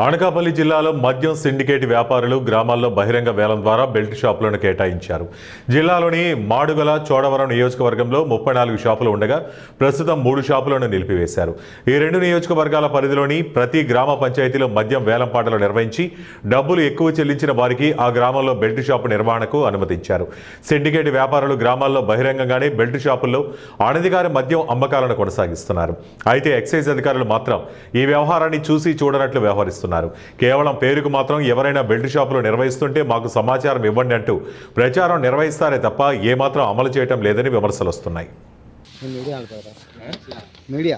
అనకాపల్లి జిల్లాలో మద్యం సిండికేట్ వ్యాపారులు గ్రామాల్లో బహిరంగ వేలం ద్వారా బెల్ట్ షాపులను కేటాయించారు. జిల్లాలోని మాడుగల, చోడవరం నియోజకవర్గంలో 34 షాపులు ఉండగా ప్రస్తుతం 3 షాపులను నిలిపివేశారు. ఈ 2 నియోజకవర్గాల పరిధిలోని ప్రతి గ్రామ పంచాయతీలో మద్యం వేలం పాటలు నిర్వహించి డబ్బులు ఎక్కువ చెల్లించిన వారికి ఆ గ్రామంలో బెల్ట్ షాపు నిర్వహణకు అనుమతించారు. సిండికేట్ వ్యాపారులు గ్రామాల్లో బహిరంగంగానే బెల్ట్ షాపుల్లో అనధికార మద్యం అమ్మకాలను కొనసాగిస్తున్నారు. అయితే ఎక్సైజ్ అధికారులు మాత్రం ఈ వ్యవహారాన్ని చూసి చూడనట్లు వ్యవహరిస్తున్నారు. కేవలం పేరుకు మాత్రం ఎవరైనా బెల్ట్ షాపులు నిర్వహిస్తుంటే మాకు సమాచారం ఇవ్వండి అంటూ ప్రచారం నిర్వహిస్తారే తప్ప ఏమాత్రం అమలు చేయటం లేదని విమర్శలు వస్తున్నాయి. మీడియా